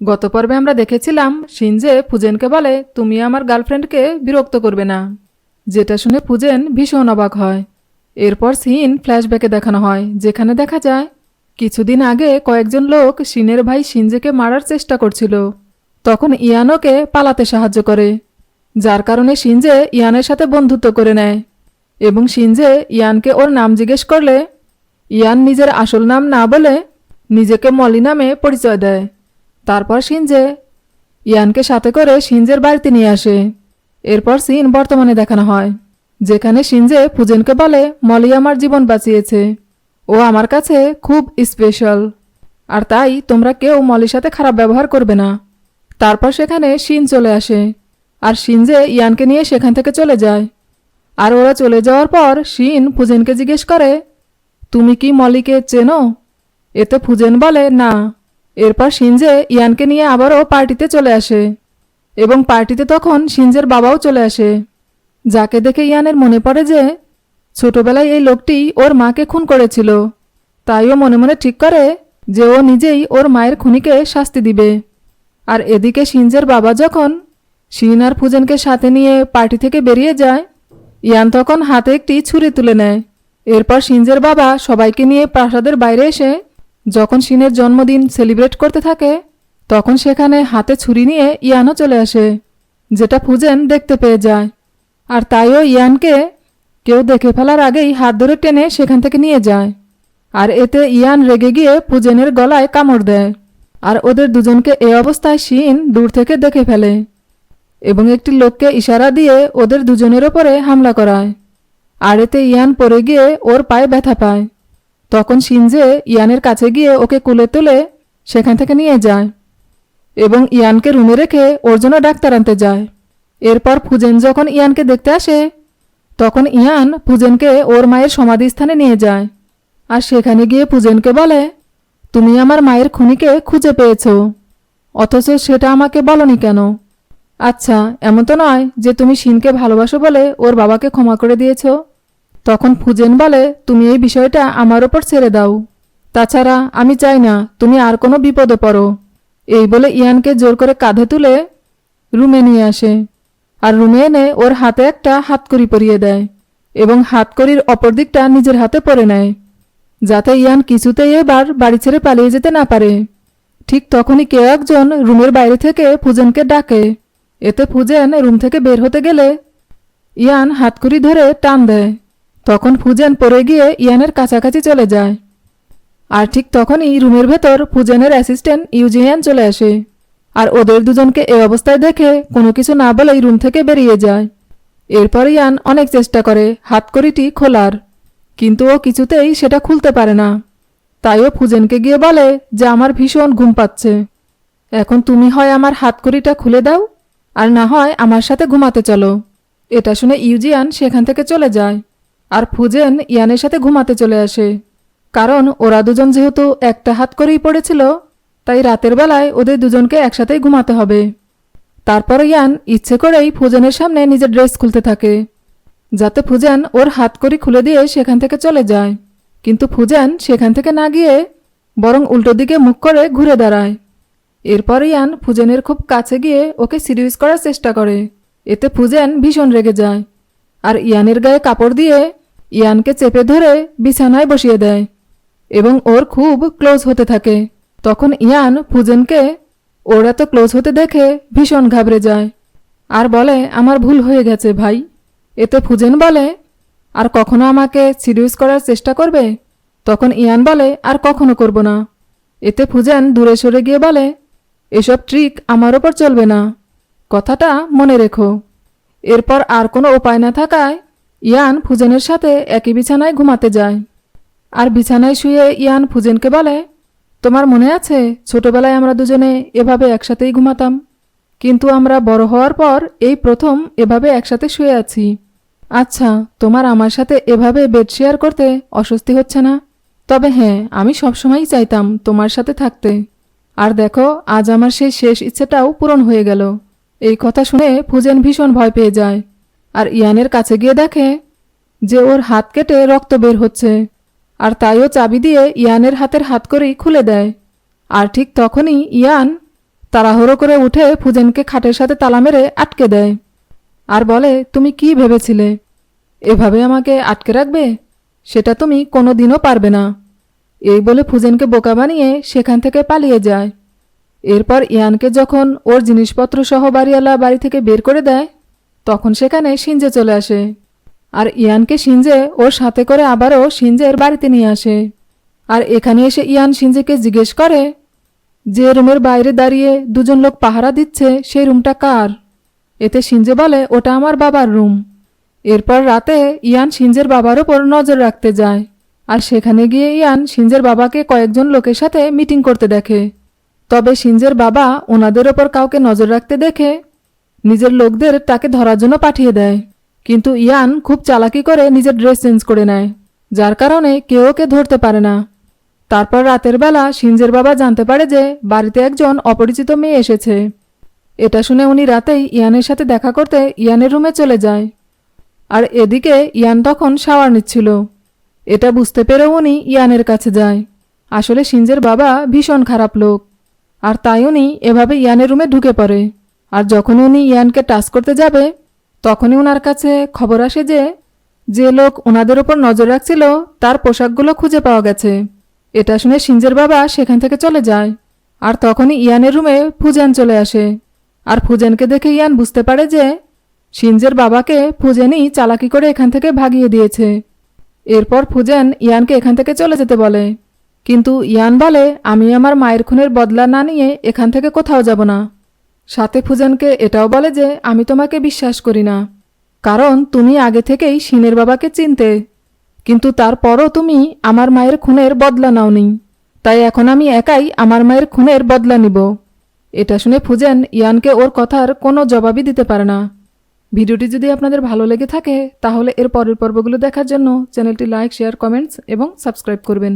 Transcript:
গত পর্বে আমরা দেখেছিলাম শিনজে ফুজেনকে বলে তুমি আমার গার্লফ্রেন্ডকে বিরক্ত করবে না, যেটা শুনে ফুজেন ভীষণ অবাক হয়। এরপর সিন ফ্ল্যাশব্যাকে দেখানো হয়, যেখানে দেখা যায় কিছুদিন আগে কয়েকজন লোক শিনের ভাই শিনজেকে মারার চেষ্টা করছিল। তখন ইয়ান ওকে পালাতে সাহায্য করে, যার কারণে শিনজে ইয়ানের সাথে বন্ধুত্ব করে নেয়। এবং শিনজে ইয়ানকে ওর নাম জিজ্ঞেস করলে ইয়ান নিজের আসল নাম না বলে নিজেকে মলি নামে পরিচয় দেয়। তারপর শিনজে ইয়ানকে সাথে করে শিনজের বাড়িতে নিয়ে আসে। এরপর সিন বর্তমানে দেখানো হয়, যেখানে শিনজে ফুজেনকে বলে মলি আমার জীবন বাঁচিয়েছে, ও আমার কাছে খুব স্পেশাল, আর তাই তোমরা কেউ মলির সাথে খারাপ ব্যবহার করবে না। তারপর সেখানে শিন চলে আসে, আর শিনজে ইয়ানকে নিয়ে সেখান থেকে চলে যায়। আর ওরা চলে যাওয়ার পর শিন ফুজেনকে জিজ্ঞেস করে তুমি কি মলিকে চেনো? এতে ফুজেন বলে না। এরপর শিনজে ইয়ানকে নিয়ে আবারও পার্টিতে চলে আসে, এবং পার্টিতে তখন শিনজের বাবাও চলে আসে, যাকে দেখে ইয়ানের মনে পড়ে যে ছোটবেলায় এই লোকটি ওর মাকে খুন করেছিল। তাই ও মনে মনে ঠিক করে যে ও নিজেই ওর মায়ের খুনিকে শাস্তি দিবে। আর এদিকে শিনজের বাবা যখন শিন আর ফুজেনকে সাথে নিয়ে পার্টি থেকে বেরিয়ে যায়, ইয়ান তখন হাতে একটি ছুরি তুলে নেয়। এরপর শিনজের বাবা সবাইকে নিয়ে প্রাসাদের বাইরে এসে যখন শিনের জন্মদিন সেলিব্রেট করতে থাকে, তখন সেখানে হাতে ছুরি নিয়ে ইয়ানও চলে আসে, যেটা ফুজেন দেখতে পেয়ে যায়। আর তাইও ইয়ানকে কেউ দেখে ফেলার আগেই হাত ধরে টেনে সেখান থেকে নিয়ে যায়। আর এতে ইয়ান রেগে গিয়ে ফুজেনের গলায় কামড় দেয়, আর ওদের দুজনকে এই অবস্থায় শিন দূর থেকে দেখে ফেলে এবং একটি লোককে ইশারা দিয়ে ওদের দুজনের ওপরে হামলা করায়। আর এতে ইয়ান পড়ে গিয়ে ওর পায়ে ব্যথা পায়। তখন শিনজে ইয়ানের কাছে গিয়ে ওকে কুলে তুলে সেখান থেকে নিয়ে যায় এবং ইয়ানকে রুমে রেখে ওর জন্য ডাক্তার আনতে যায়। এরপর ফুজেন যখন ইয়ানকে দেখতে আসে, তখন ইয়ান ফুজেনকে ওর মায়ের সমাধিস্থানে নিয়ে যায়। আর সেখানে গিয়ে ফুজেনকে বলে তুমি আমার মায়ের খুনিকে খুঁজে পেয়েছো, অথচ সেটা আমাকে বলনি কেন? আচ্ছা, এমন তো নয় যে তুমি শিনকে ভালোবাসো বলে ওর বাবাকে ক্ষমা করে দিয়েছো? তখন ফুজেন বলে তুমি এই বিষয়টা আমার ওপর ছেড়ে দাও, তাছাড়া আমি চাই না তুমি আর কোনো বিপদে পড়ো। এই বলে ইয়ানকে জোর করে কাঁধে তুলে রুমে নিয়ে আসে, আর রুমে এনে ওর হাতে একটা হাতকড়ি পরিয়ে দেয় এবং হাতকড়ির অপর দিকটা নিজের হাতে পরে নেয়, যাতে ইয়ান কিছুতেই এবার বাড়ি ছেড়ে পালিয়ে যেতে না পারে। ঠিক তখনই কেউ একজন রুমের বাইরে থেকে ফুজেনকে ডাকে। এতে ফুজেন রুম থেকে বের হতে গেলে ইয়ান হাতকড়ি ধরে টান দেয়। তখন ফুজেন পড়ে গিয়ে ইয়ানের কাছাকাছি চলে যায়। আর ঠিক তখনই রুমের ভেতর ফুজেনের অ্যাসিস্ট্যান্ট ইউজিয়ান চলে আসে, আর ওদের দুজনকে এই অবস্থায় দেখে কোনো কিছু না বলেই রুম থেকে বেরিয়ে যায়। এরপর ইয়ান অনেক চেষ্টা করে হাতকড়িটি খোলার, কিন্তু ও কিছুতেই সেটা খুলতে পারে না। তাই ও ফুজেনকে গিয়ে বলে যে আমার ভীষণ ঘুম পাচ্ছে, এখন তুমি হয় আমার হাতকড়িটা খুলে দাও, আর না হয় আমার সাথে ঘুমাতে চলো। এটা শুনে ইউজিয়ান সেখান থেকে চলে যায়, আর ফুজেন ইয়ানের সাথে ঘুমাতে চলে আসে, কারণ ওরা দুজন যেহেতু একটা হাত করেই পড়েছিল, তাই রাতের বেলায় ওদের দুজনকে একসাথেই ঘুমাতে হবে। তারপর ইয়ান ইচ্ছে করেই ফুজেনের সামনে নিজের ড্রেস খুলতে থাকে, যাতে ফুজেন ওর হাতকড়ি খুলে দিয়ে সেখান থেকে চলে যায়। কিন্তু ফুজেন সেখান থেকে না গিয়ে বরং উল্টো দিকে মুখ করে ঘুরে দাঁড়ায়। এরপর ইয়ান ফুজেনের খুব কাছে গিয়ে ওকে সিরিয়াস করার চেষ্টা করে। এতে ফুজেন ভীষণ রেগে যায়, আর ইয়ানের গায়ে কাপড় দিয়ে ইয়ানকে চেপে ধরে বিছানায় বসিয়ে দেয় এবং ওর খুব ক্লোজ হতে থাকে। তখন ইয়ান ফুজেনকে ওর এত ক্লোজ হতে দেখে ভীষণ ঘাবড়ে যায় আর বলে আমার ভুল হয়ে গেছে ভাই। এতে ফুজেন বলে আর কখনো আমাকে সিরিয়াস করার চেষ্টা করবে? তখন ইয়ান বলে আর কখনো করব না। এতে ফুজেন দূরে সরে গিয়ে বলে এসব ট্রিক আমার ওপর চলবে না, কথাটা মনে রেখো। এরপর আর কোনো উপায় না থাকায় ইয়ান ফুজেনের সাথে একই বিছানায় ঘুমাতে যায়। আর বিছানায় শুয়ে ইয়ান ফুজেনকে বলে তোমার মনে আছে ছোটবেলায় আমরা দুজনে এভাবে একসাথেই ঘুমাতাম, কিন্তু আমরা বড় হওয়ার পর এই প্রথম এভাবে একসাথে শুয়ে আছি। আচ্ছা, তোমার আমার সাথে এভাবে বেড শেয়ার করতে অস্বস্তি হচ্ছে না? তবে হ্যাঁ, আমি সবসময়ই চাইতাম তোমার সাথে থাকতে, আর দেখো আজ আমার সেই শেষ ইচ্ছেটাও পূরণ হয়ে গেল। এই কথা শুনে ফুজেন ভীষণ ভয় পেয়ে যায়, আর ইয়ানের কাছে গিয়ে দেখে যে ওর হাত কেটে রক্ত বের হচ্ছে, আর তাইও চাবি দিয়ে ইয়ানের হাতের হাতকড়ি খুলে দেয়। আর ঠিক তখনই ইয়ান তাড়াহুড়ো করে উঠে ফুজেনকে খাটের সাথে তালা মেরে আটকে দেয় আর বলে, তুমি কি ভেবেছিলে এভাবে আমাকে আটকে রাখবে? সেটা তুমি কোনো দিনও পারবে না। এই বলে ফুজেনকে বোকা বানিয়ে সেখান থেকে পালিয়ে যায়। এরপর ইয়ানকে যখন ওর জিনিসপত্র সহ বাড়িওয়ালা বাড়ি থেকে বের করে দেয়, তখন সেখানে শিনজে চলে আসে। আর ইয়ানকে শিনজে ওর সাথে করে আবারও শিনজের বাড়িতে নিয়ে আসে। আর এখানে এসে ইয়ান শিনজেকে জিজ্ঞেস করে, যে রুমের বাইরে দাঁড়িয়ে দুজন লোক পাহারা দিচ্ছে সেই রুমটা কার? এতে শিনজে বলে, ওটা আমার বাবার রুম। এরপর রাতে ইয়ান শিনজের বাবার ওপর নজর রাখতে যায়। আর সেখানে গিয়ে ইয়ান শিনজের বাবাকে কয়েকজন লোকের সাথে মিটিং করতে দেখে। তবে শিনজের বাবা ওনাদের ওপর কাউকে নজর রাখতে দেখে নিজের লোকদের তাকে ধরার জন্য পাঠিয়ে দেয়। কিন্তু ইয়ান খুব চালাকি করে নিজের ড্রেস চেঞ্জ করে নেয়, যার কারণে কেউ ওকে ধরতে পারে না। তারপর রাতের বেলা শিনজের বাবা জানতে পারে যে বাড়িতে একজন অপরিচিত মেয়ে এসেছে। এটা শুনে উনি রাতেই ইয়ানের সাথে দেখা করতে ইয়ানের রুমে চলে যায়। আর এদিকে ইয়ান তখন শাওয়ার নিচ্ছিল। এটা বুঝতে পেরেও উনি ইয়ানের কাছে যায়। আসলে শিনজের বাবা ভীষণ খারাপ লোক, আর তাই উনি এভাবে ইয়ানের রুমে ঢুকে পড়ে। আর যখন উনি ইয়ানকে টাচ করতে যাবে, তখনই ওনার কাছে খবর আসে যে যে লোক ওনাদের ওপর নজর রাখছিল তার পোশাকগুলো খুঁজে পাওয়া গেছে। এটা শুনে শিনজের বাবা সেখান থেকে চলে যায়। আর তখনই ইয়ানের রুমে ফুজেন চলে আসে। আর ফুজেনকে দেখে ইয়ান বুঝতে পারে যে শিনজের বাবাকে ফুজেনই চালাকি করে এখান থেকে ভাগিয়ে দিয়েছে। এরপর ফুজেন ইয়ানকে এখান থেকে চলে যেতে বলে, কিন্তু ইয়ান বলে, আমি আমার মায়ের খুনের বদলা না নিয়ে এখান থেকে কোথাও যাব না। সাথে ফুজেনকে এটাও বলে যে আমি তোমাকে বিশ্বাস করি না, কারণ তুমি আগে থেকেই শিনের বাবাকে চিনতে, কিন্তু তারপরও তুমি আমার মায়ের খুনের বদলা নাওনি। তাই এখন আমি একাই আমার মায়ের খুনের বদলা নিব। এটা শুনে ফুজেন ইয়ানকে ওর কথার কোনো জবাবই দিতে পারে না। ভিডিওটি যদি আপনাদের ভালো লেগে থাকে তাহলে এর পরের পর্বগুলো দেখার জন্য চ্যানেলটি লাইক, শেয়ার, কমেন্টস এবং সাবস্ক্রাইব করবেন।